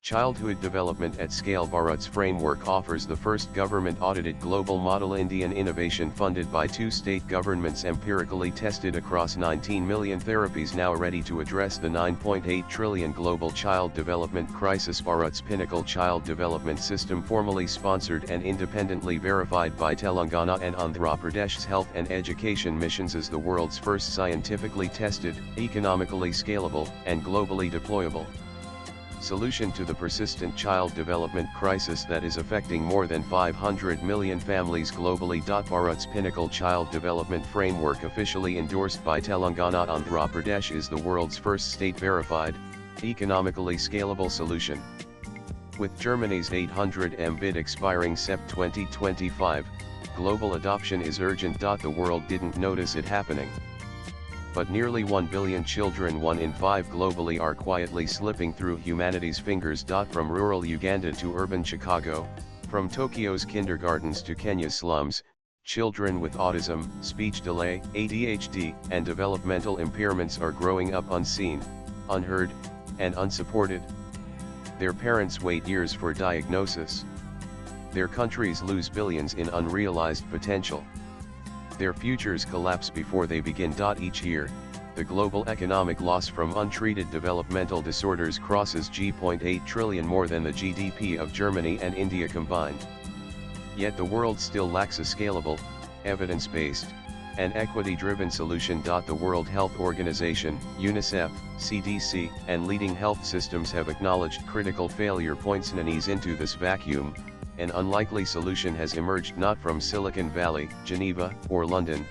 Childhood Development at Scale. Bharats framework offers the first government-audited global model Indian innovation funded by two state governments, empirically tested across 19 million therapies, now ready to address the 9.8 trillion global child development crisis. Bharats Pinnacle Child Development System, formally sponsored and independently verified by Telangana and Andhra Pradesh's health and education missions, is the world's first scientifically tested, economically scalable, and globally deployable solution to the persistent child development crisis that is affecting more than 500 million families globally. Bharat's Pinnacle Child Development Framework, officially endorsed by Telangana Andhra Pradesh, is the world's first state-verified, economically scalable solution. With Germany's 800 Mbit expiring Sept 2025, global adoption is urgent. The world didn't notice it happening. But nearly 1 billion children, 1 in 5 globally, are quietly slipping through humanity's fingers. From rural Uganda to urban Chicago, from Tokyo's kindergartens to Kenya's slums, children with autism, speech delay, ADHD, and developmental impairments are growing up unseen, unheard, and unsupported. Their parents wait years for diagnosis. Their countries lose billions in unrealized potential. Their futures collapse before they begin. Each year, the global economic loss from untreated developmental disorders crosses G.8 trillion, more than the GDP of Germany and India combined. Yet the world still lacks a scalable, evidence-based, and equity-driven solution. The World Health Organization, UNICEF, CDC, and leading health systems have acknowledged critical failure points. An ease into this vacuum, an unlikely solution has emerged, not from Silicon Valley, Geneva, or London,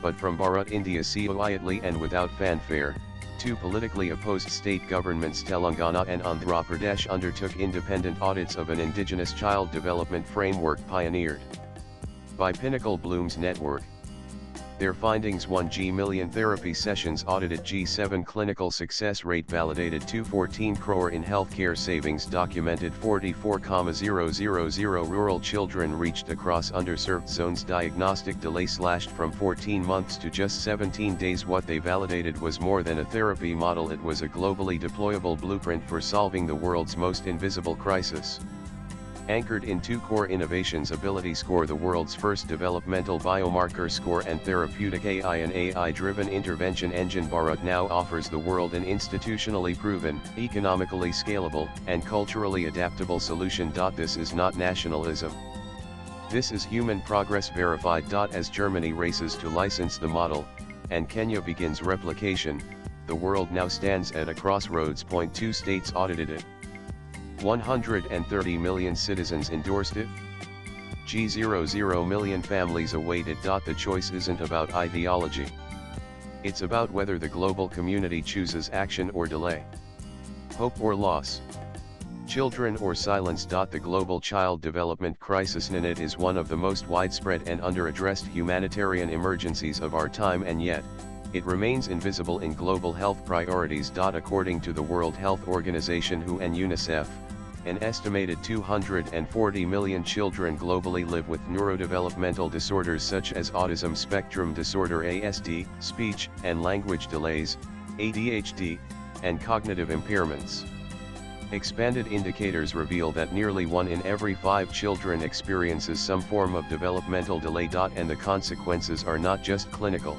but from Bharat, India. Quietly and without fanfare, two politically opposed state governments, Telangana and Andhra Pradesh, undertook independent audits of an indigenous child development framework pioneered by Pinnacle Bloom's network. Their findings: 1 million therapy sessions audited, G7 clinical success rate validated, 214 crore in healthcare savings documented, 44,000 rural children reached across underserved zones, diagnostic delay slashed from 14 months to just 17 days. What they validated was more than a therapy model, it was a globally deployable blueprint for solving the world's most invisible crisis. Anchored in two core innovations: Ability Score, the world's first developmental biomarker score, and therapeutic AI, an AI-driven intervention engine, Bharat now offers the world an institutionally proven, economically scalable, and culturally adaptable solution. This is not nationalism. This is human progress verified. As Germany races to license the model, and Kenya begins replication, the world now stands at a crossroads point. 2 states audited it. 130 million citizens endorsed it. G00 million families await it. The choice isn't about ideology. It's about whether the global community chooses action or delay, hope or loss, children or silence. The global child development crisis in it is one of the most widespread and under-addressed humanitarian emergencies of our time, and yet, it remains invisible in global health priorities. According to the World Health Organization, WHO, and UNICEF, an estimated 240 million children globally live with neurodevelopmental disorders such as autism spectrum disorder (ASD), speech and language delays, ADHD, and cognitive impairments. Expanded indicators reveal that nearly 1 in every 5 children experiences some form of developmental delay. And the consequences are not just clinical.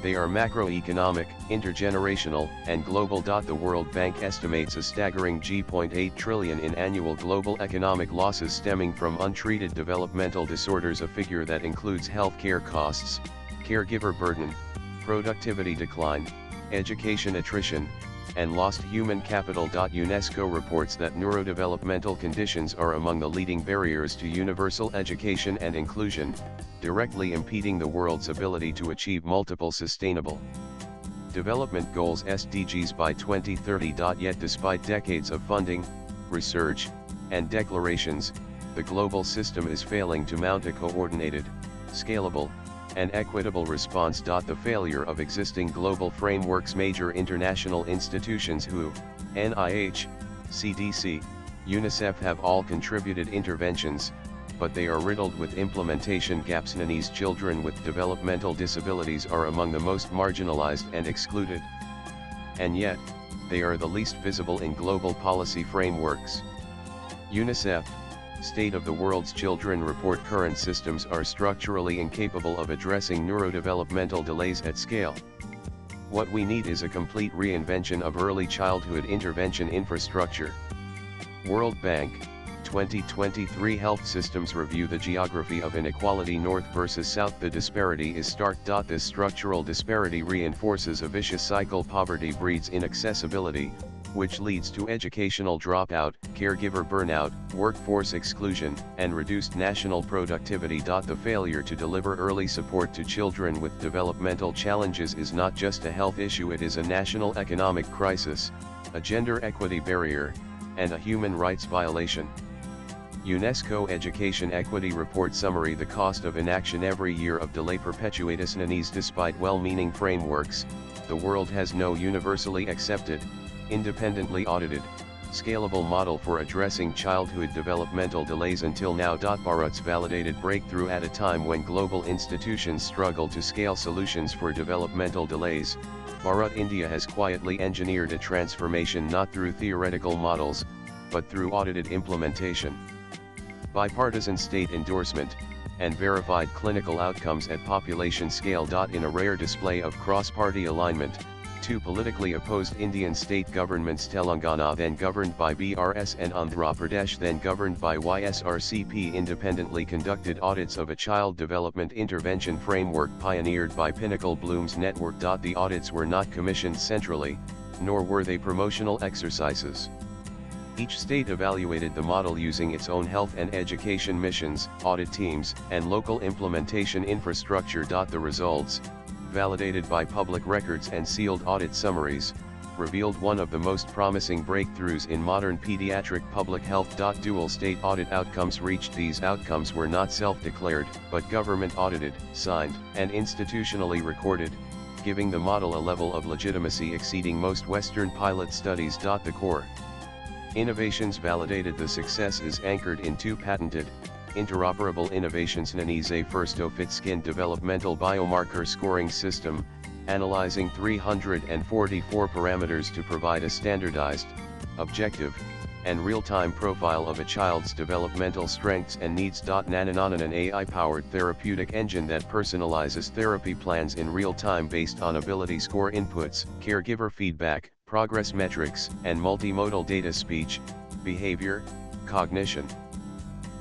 They are macroeconomic, intergenerational, and global. The World Bank estimates a staggering G.8 trillion in annual global economic losses stemming from untreated developmental disorders, a figure that includes healthcare costs, caregiver burden, productivity decline, education attrition, and lost human capital. UNESCO reports that neurodevelopmental conditions are among the leading barriers to universal education and inclusion, directly impeding the world's ability to achieve multiple sustainable development goals (SDGs) by 2030. Yet despite decades of funding, research, and declarations, the global system is failing to mount a coordinated, scalable, and equitable response. The failure of existing global frameworks. Major international institutions, WHO, NIH, CDC, UNICEF have all contributed interventions, but they are riddled with implementation gaps. These children with developmental disabilities are among the most marginalized and excluded. And yet, they are the least visible in global policy frameworks. UNICEF, State of the World's Children report current systems are structurally incapable of addressing neurodevelopmental delays at scale. What we need is a complete reinvention of early childhood intervention infrastructure. World Bank, 2023 Health Systems Review. The geography of inequality north versus south. The disparity is stark. This structural disparity reinforces a vicious cycle. Poverty breeds inaccessibility, which leads to educational dropout, caregiver burnout, workforce exclusion, and reduced national productivity. The failure to deliver early support to children with developmental challenges is not just a health issue, it is a national economic crisis, a gender equity barrier, and a human rights violation. UNESCO Education Equity Report Summary. The cost of inaction. Every year of delay perpetuates needs. Despite well-meaning frameworks, the world has no universally accepted, independently audited, scalable model for addressing childhood developmental delays until now. Bharats validated breakthrough. At a time when global institutions struggle to scale solutions for developmental delays, Bharat India has quietly engineered a transformation not through theoretical models, but through audited implementation. Bipartisan state endorsement, and verified clinical outcomes at population scale. In a rare display of cross-party alignment, two politically opposed Indian state governments, Telangana then governed by BRS and Andhra Pradesh then governed by YSRCP, independently conducted audits of a child development intervention framework pioneered by Pinnacle Bloom's network. The audits were not commissioned centrally, nor were they promotional exercises. Each state evaluated the model using its own health and education missions, audit teams, and local implementation infrastructure. The results, validated by public records and sealed audit summaries, revealed one of the most promising breakthroughs in modern pediatric public health. Dual state audit outcomes reached. These outcomes were not self-declared, but government audited, signed, and institutionally recorded, giving the model a level of legitimacy exceeding most Western pilot studies. The core innovations validated. The success is anchored in two patented, interoperable innovations. NANI's a first-of-its skin developmental biomarker scoring system, analyzing 344 parameters to provide a standardized, objective, and real-time profile of a child's developmental strengths and needs. NANANAN, an AI-powered therapeutic engine that personalizes therapy plans in real time based on ability score inputs, caregiver feedback, progress metrics, and multimodal data: speech, behavior, cognition,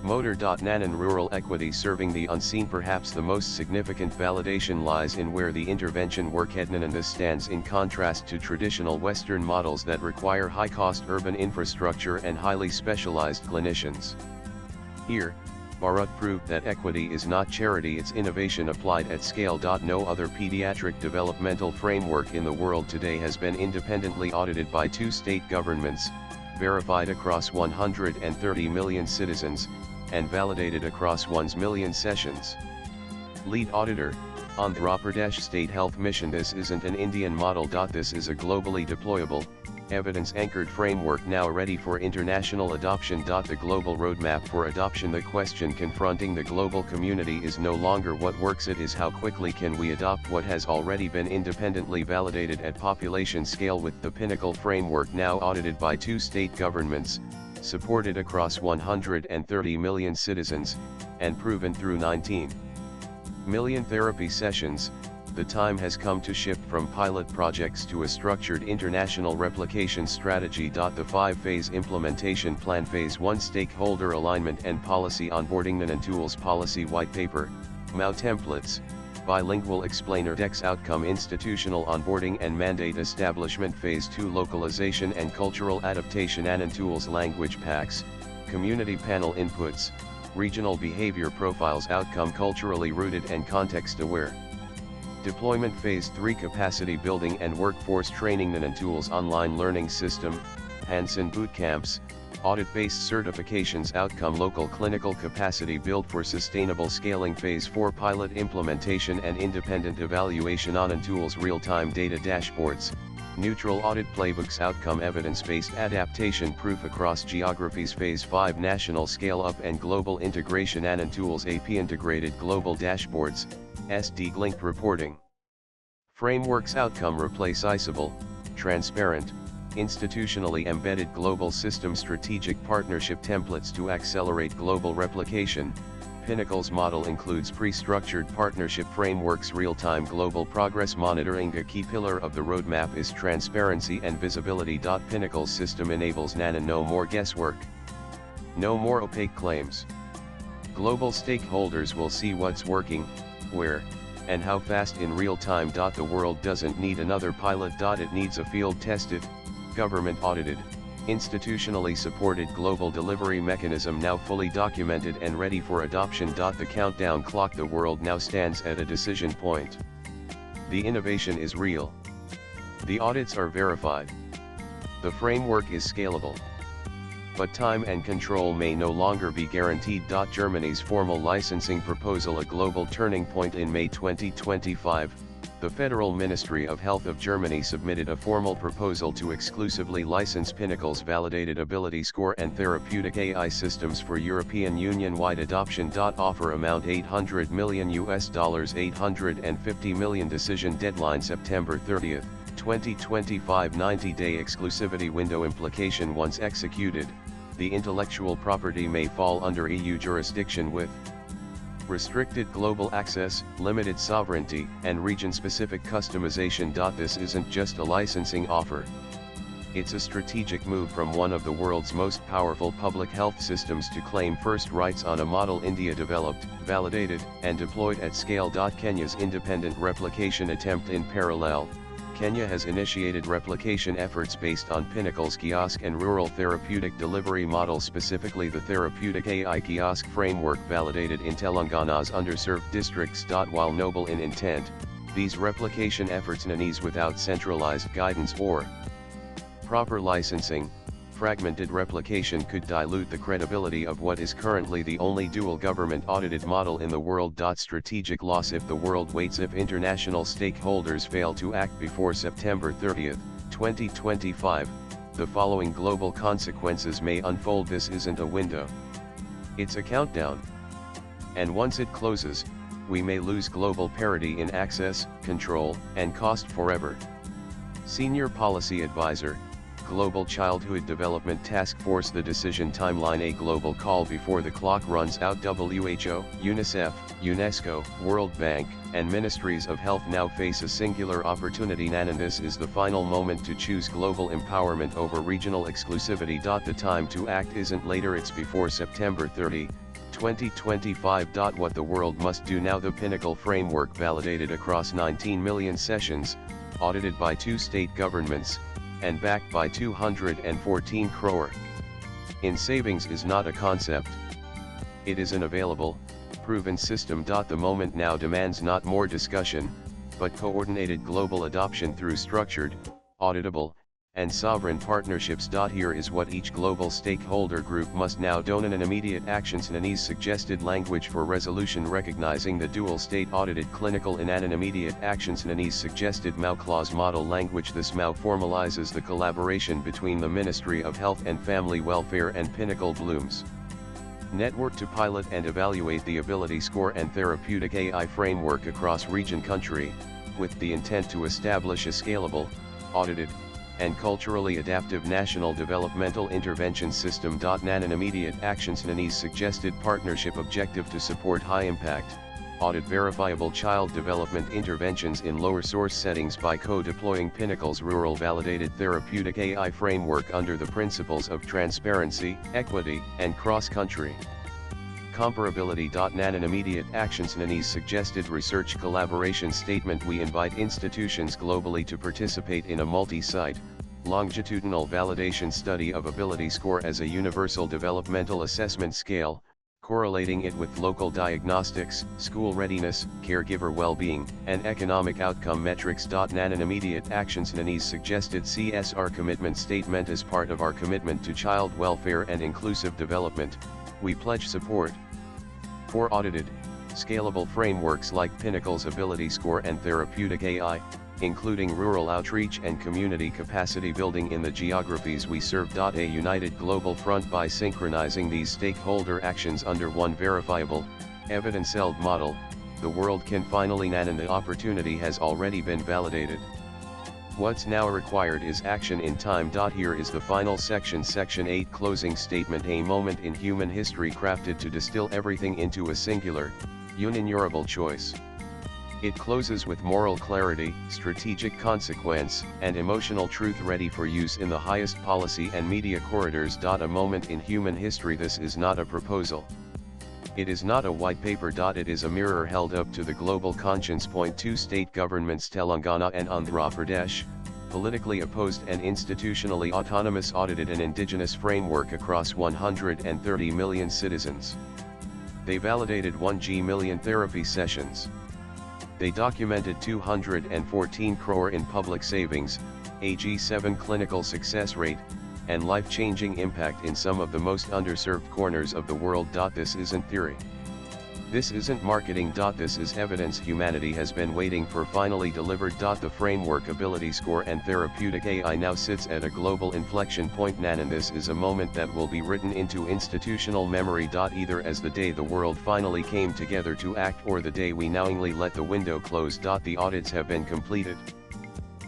motor. NANAN rural equity serving the unseen. Perhaps the most significant validation lies in where the intervention work head. This stands in contrast to traditional Western models that require high-cost urban infrastructure and highly specialized clinicians. Here, Bharat proved that equity is not charity, it's innovation applied at scale. No other pediatric developmental framework in the world today has been independently audited by two state governments, verified across 130 million citizens, and validated across 1 million sessions. Lead auditor, Andhra Pradesh State Health Mission. This isn't an Indian model. This is a globally deployable, evidence-anchored framework now ready for international adoption. The global roadmap for adoption. The question confronting the global community is no longer what works, it is how quickly can we adopt what has already been independently validated at population scale. With the Pinnacle framework now audited by two state governments, supported across 130 million citizens, and proven through 19 million therapy sessions, the time has come to shift from pilot projects to a structured international replication strategy. The 5-phase implementation plan. Phase 1: stakeholder alignment and policy onboarding. NANAN tools: policy white paper, MAU templates, bilingual explainer decks. Outcome: institutional onboarding and mandate establishment. Phase 2: localization and cultural adaptation. NANAN tools: language packs, community panel inputs, regional behavior profiles. Outcome: culturally rooted and context aware. Deployment. Phase 3: capacity building and workforce training. NANAN tools: online learning system, Hands-on boot camps, audit-based certifications. Outcome: local clinical capacity build for sustainable scaling. Phase 4: pilot implementation and independent evaluation. NANAN tools: real-time data dashboards, neutral audit playbooks. Outcome: evidence-based adaptation proof across geographies. Phase 5: national scale-up and global integration. NANAN tools: AP-integrated global dashboards, SD-linked reporting frameworks. Outcome: replaceable, transparent, institutionally embedded global system strategic partnership templates to accelerate global replication. Pinnacle's model includes pre-structured partnership frameworks. Real-time global progress monitoring. A key pillar of the roadmap is transparency and visibility. Pinnacle's system enables no more guesswork. No more opaque claims. Global stakeholders will see what's working, where, and how fast in real time. The world doesn't need another pilot. It needs a field-tested, government-audited, institutionally supported global delivery mechanism now fully documented and ready for adoption. The countdown clock. The world now stands at a decision point. The innovation is real. The audits are verified. The framework is scalable. But time and control may no longer be guaranteed. Germany's formal licensing proposal. A global turning point. In May 2025, the Federal Ministry of Health of Germany submitted a formal proposal to exclusively license Pinnacle's validated ability score and therapeutic AI systems for European Union-wide adoption. Offer amount $800 million, $850 million. Decision deadline September 30, 2025. 90-day exclusivity window. Implication: once executed, the intellectual property may fall under EU jurisdiction with restricted global access, limited sovereignty, and region-specific customization. This isn't just a licensing offer. It's a strategic move from one of the world's most powerful public health systems to claim first rights on a model India developed, validated, and deployed at scale. Kenya's independent replication attempt. In parallel, Kenya has initiated replication efforts based on Pinnacle's kiosk and rural therapeutic delivery model, specifically the therapeutic AI kiosk framework validated in Telangana's underserved districts. While noble in intent, these replication efforts ease without centralized guidance or proper licensing. Fragmented replication could dilute the credibility of what is currently the only dual government-audited model in the world. Strategic loss if the world waits. If international stakeholders fail to act before September 30, 2025, the following global consequences may unfold. This isn't a window. It's a countdown. And once it closes, we may lose global parity in access, control, and cost forever. Senior Policy Advisor, Global Childhood Development Task Force. The decision timeline: a global call before the clock runs out. WHO, UNICEF, UNESCO, World Bank, and Ministries of Health now face a singular opportunity. And this is the final moment to choose global empowerment over regional exclusivity. The time to act isn't later, it's before September 30, 2025. What the world must do now: the Pinnacle framework, validated across 19 million sessions, audited by 2 state governments, and backed by 214 crore in savings, is not a concept. It is an available, proven system. The moment now demands not more discussion, but coordinated global adoption through structured, auditable, and sovereign partnerships. Here is what each global stakeholder group must now do. An immediate action. Snani's suggested language for resolution recognizing the dual state audited clinical in an immediate action. Snani's suggested MAU clause model language. This MAU formalizes the collaboration between the Ministry of Health and Family Welfare and Pinnacle Bloom's network to pilot and evaluate the ability score and therapeutic AI framework across region country, with the intent to establish a scalable, audited, and culturally adaptive national developmental intervention system. An immediate action. Snani's suggested partnership objective to support high-impact, audit-verifiable child development interventions in lower source settings by co-deploying Pinnacle's rural validated therapeutic AI framework under the principles of transparency, equity, and cross-country comparability. An immediate action. Snani's suggested research collaboration statement. We invite institutions globally to participate in a multi-site, longitudinal validation study of ability score as a universal developmental assessment scale, correlating it with local diagnostics, school readiness, caregiver well-being, and economic outcome metrics. An immediate action. Snani's suggested CSR commitment statement. As part of our commitment to child welfare and inclusive development, we pledge support for audited, scalable frameworks like Pinnacle's ability score and therapeutic AI, including rural outreach and community capacity building in the geographies we serve. A united global front. By synchronizing these stakeholder actions under one verifiable, evidence-held model, the world can finally and the opportunity has already been validated. What's now required is action in time. Here is the final section, section 8, closing statement. A moment in human history crafted to distill everything into a singular, unignorable choice. It closes with moral clarity, strategic consequence, and emotional truth ready for use in the highest policy and media corridors. A moment in human history. This is not a proposal. It is not a white paper. It is a mirror held up to the global conscience. Point 2. State governments Telangana and Andhra Pradesh, politically opposed and institutionally autonomous, audited an indigenous framework across 130 million citizens. They validated 1 million therapy sessions. They documented 214 crore in public savings, a G7 clinical success rate, and life-changing impact in some of the most underserved corners of the world. This isn't theory. This isn't marketing. This is evidence humanity has been waiting for, finally delivered. The framework ability score and therapeutic AI now sits at a global inflection point. And this is a moment that will be written into institutional memory. Either as the day the world finally came together to act, or the day we knowingly let the window close. The audits have been completed.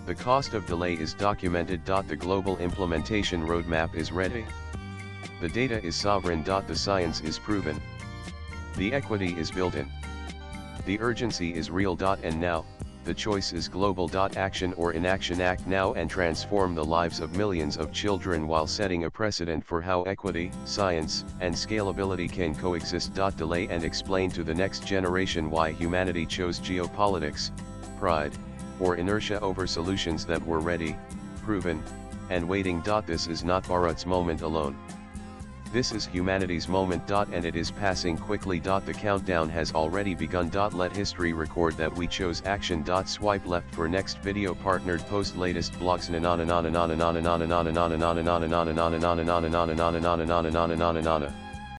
The cost of delay is documented. The global implementation roadmap is ready. The data is sovereign. The science is proven. The equity is built in. The urgency is real. And now, the choice is global. Action or inaction. Act now and transform the lives of millions of children while setting a precedent for how equity, science, and scalability can coexist. Delay and explain to the next generation why humanity chose geopolitics, pride, or inertia over solutions that were ready, proven, and waiting. This is not Bharat's moment alone. This is humanity's moment. And it is passing quickly. The countdown has already begun. Let history record that we chose action. Swipe left for next video. Partnered post latest blogs.